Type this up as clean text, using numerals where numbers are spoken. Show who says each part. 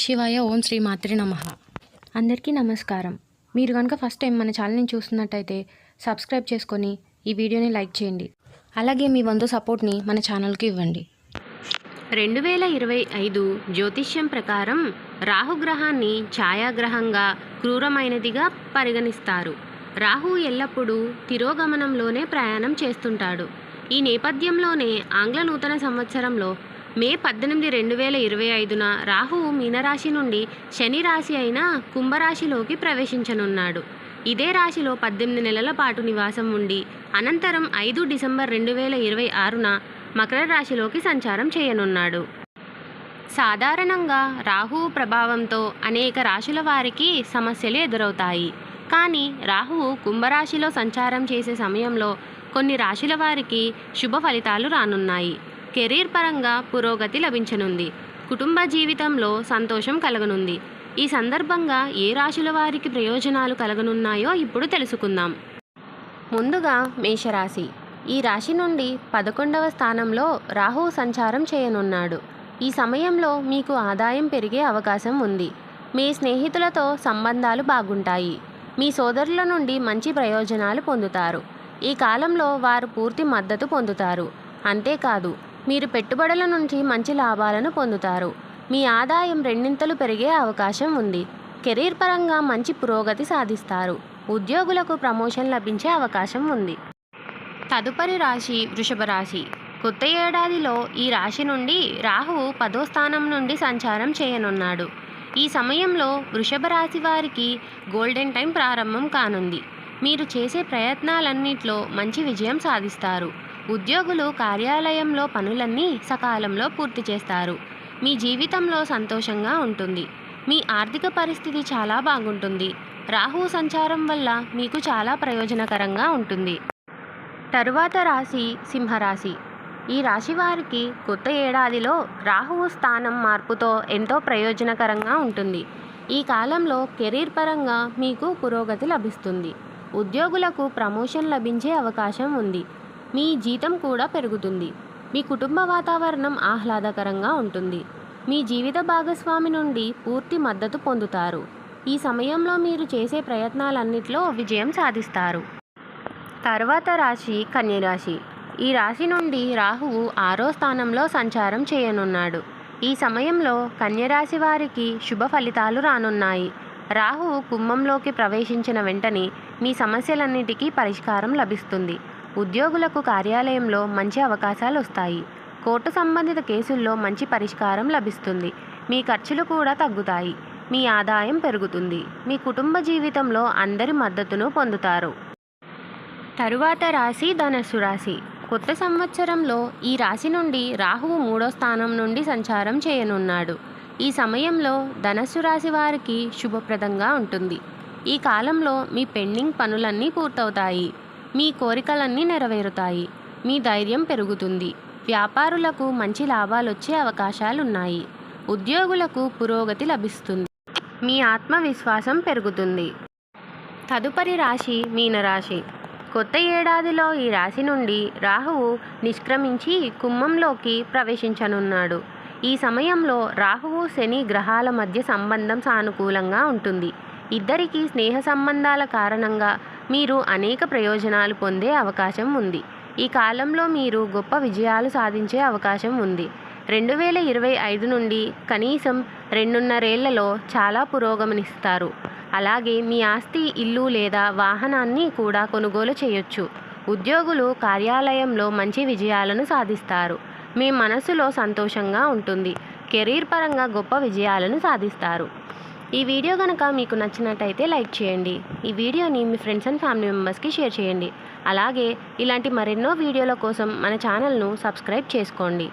Speaker 1: శివాయ. ఓం శ్రీ మాత్రే నమః. అందరికీ నమస్కారం. మీరు కనుక ఫస్ట్ టైం మన ఛానల్ని చూస్తున్నట్టయితే సబ్స్క్రైబ్ చేసుకొని ఈ వీడియోని లైక్ చేయండి. అలాగే మీ వంతు సపోర్ట్ని మన ఛానల్కి ఇవ్వండి.
Speaker 2: 2025 జ్యోతిష్యం ప్రకారం రాహుగ్రహాన్ని ఛాయాగ్రహంగా క్రూరమైనదిగా పరిగణిస్తారు. రాహు ఎల్లప్పుడూ తిరోగమనంలోనే ప్రయాణం చేస్తుంటాడు. ఈ నేపథ్యంలోనే ఆంగ్ల నూతన సంవత్సరంలో మే 18, 2025న రాహువు మీనరాశి నుండి శని రాశి అయిన కుంభరాశిలోకి ప్రవేశించనున్నాడు. ఇదే రాశిలో 18 నెలల పాటు నివాసం ఉండి అనంతరం 5 డిసెంబర్ 2026న మకర రాశిలోకి సంచారం చేయనున్నాడు. సాధారణంగా రాహువు ప్రభావంతో అనేక రాశుల వారికి సమస్యలు ఎదురవుతాయి. కానీ రాహువు కుంభరాశిలో సంచారం చేసే సమయంలో కొన్ని రాశుల వారికి శుభ ఫలితాలు రానున్నాయి. కెరీర్ పరంగా పురోగతి లభించనుంది. కుటుంబ జీవితంలో సంతోషం కలగనుంది. ఈ సందర్భంగా ఏ రాశుల వారికి ప్రయోజనాలు కలగనున్నాయో ఇప్పుడు తెలుసుకుందాం. ముందుగా మేషరాశి. ఈ రాశి నుండి 11వ స్థానంలో రాహువు సంచారం చేయనున్నాడు. ఈ సమయంలో మీకు ఆదాయం పెరిగే అవకాశం ఉంది. మీ స్నేహితులతో సంబంధాలు బాగుంటాయి. మీ సోదరుల నుండి మంచి ప్రయోజనాలు పొందుతారు. ఈ కాలంలో వారు పూర్తి మద్దతు పొందుతారు. అంతేకాదు, మీరు పెట్టుబడుల నుంచి మంచి లాభాలను పొందుతారు. మీ ఆదాయం రెండింతలు పెరిగే అవకాశం ఉంది. కెరీర్ పరంగా మంచి పురోగతి సాధిస్తారు. ఉద్యోగులకు ప్రమోషన్ లభించే అవకాశం ఉంది. తదుపరి రాశి వృషభ రాశి. కొత్త ఏడాదిలో ఈ రాశి నుండి రాహువు 10వ స్థానం నుండి సంచారం చేయనున్నాడు. ఈ సమయంలో వృషభ రాశి వారికి గోల్డెన్ టైం ప్రారంభం కానుంది. మీరు చేసే ప్రయత్నాలన్నింటిలో మంచి విజయం సాధిస్తారు. ఉద్యోగులు కార్యాలయంలో పనులన్నీ సకాలంలో పూర్తి చేస్తారు. మీ జీవితంలో సంతోషంగా ఉంటుంది. మీ ఆర్థిక పరిస్థితి చాలా బాగుంటుంది. రాహువు సంచారం వల్ల మీకు చాలా ప్రయోజనకరంగా ఉంటుంది. తరువాత రాశి సింహరాశి. ఈ రాశి వారికి కొత్త ఏడాదిలో రాహువు స్థానం మార్పుతో ఎంతో ప్రయోజనకరంగా ఉంటుంది. ఈ కాలంలో కెరీర్ పరంగా మీకు పురోగతి లభిస్తుంది. ఉద్యోగులకు ప్రమోషన్ లభించే అవకాశం ఉంది. మీ జీతం కూడా పెరుగుతుంది. మీ కుటుంబ వాతావరణం ఆహ్లాదకరంగా ఉంటుంది. మీ జీవిత భాగస్వామి నుండి పూర్తి మద్దతు పొందుతారు. ఈ సమయంలో మీరు చేసే ప్రయత్నాలన్నింటిలో విజయం సాధిస్తారు. తర్వాత రాశి కన్యరాశి. ఈ రాశి నుండి రాహువు 6వ స్థానంలో సంచారం చేయనున్నాడు. ఈ సమయంలో కన్యరాశి వారికి శుభ ఫలితాలు రానున్నాయి. రాహువు కుంభంలోకి ప్రవేశించిన వెంటనే మీ సమస్యలన్నిటికీ పరిష్కారం లభిస్తుంది. ఉద్యోగులకు కార్యాలయంలో మంచి అవకాశాలు వస్తాయి. కోర్టు సంబంధిత కేసుల్లో మంచి పరిష్కారం లభిస్తుంది. మీ ఖర్చులు కూడా తగ్గుతాయి. మీ ఆదాయం పెరుగుతుంది. మీ కుటుంబ జీవితంలో అందరి మద్దతును పొందుతారు. తరువాత రాశి ధనస్సు రాశి. కొత్త సంవత్సరంలో ఈ రాశి నుండి రాహువు 3వ స్థానం నుండి సంచారం చేయనున్నాడు. ఈ సమయంలో ధనస్సు రాశి వారికి శుభప్రదంగా ఉంటుంది. ఈ కాలంలో మీ పెండింగ్ పనులన్నీ పూర్తవుతాయి. మీ కోరికలన్నీ నెరవేరుతాయి. మీ ధైర్యం పెరుగుతుంది. వ్యాపారులకు మంచి లాభాలు వచ్చే అవకాశాలున్నాయి. ఉద్యోగులకు పురోగతి లభిస్తుంది. మీ ఆత్మవిశ్వాసం పెరుగుతుంది. తదుపరి రాశి మీనరాశి. కొత్త ఏడాదిలో ఈ రాశి నుండి రాహువు నిష్క్రమించి కుంభంలోకి ప్రవేశించనున్నాడు. ఈ సమయంలో రాహువు శని గ్రహాల మధ్య సంబంధం సానుకూలంగా ఉంటుంది. ఇద్దరికీ స్నేహ సంబంధాల కారణంగా మీరు అనేక ప్రయోజనాలు పొందే అవకాశం ఉంది. ఈ కాలంలో మీరు గొప్ప విజయాలు సాధించే అవకాశం ఉంది. 2025 నుండి కనీసం 2.5 ఏళ్లలో చాలా పురోగమనిస్తారు. అలాగే మీ ఆస్తి, ఇల్లు లేదా వాహనాన్ని కూడా కొనుగోలు చేయొచ్చు. ఉద్యోగులు కార్యాలయంలో మంచి విజయాలను సాధిస్తారు. మీ మనసులో సంతోషంగా ఉంటుంది. కెరీర్ పరంగా గొప్ప విజయాలను సాధిస్తారు. ఈ వీడియో కనుక మీకు నచ్చినట్టయితే లైక్ చేయండి. ఈ వీడియోని మీ ఫ్రెండ్స్ అండ్ ఫ్యామిలీ మెంబర్స్కి షేర్ చేయండి. అలాగే ఇలాంటి మరెన్నో వీడియోల కోసం మన ఛానల్ను సబ్స్క్రైబ్ చేసుకోండి.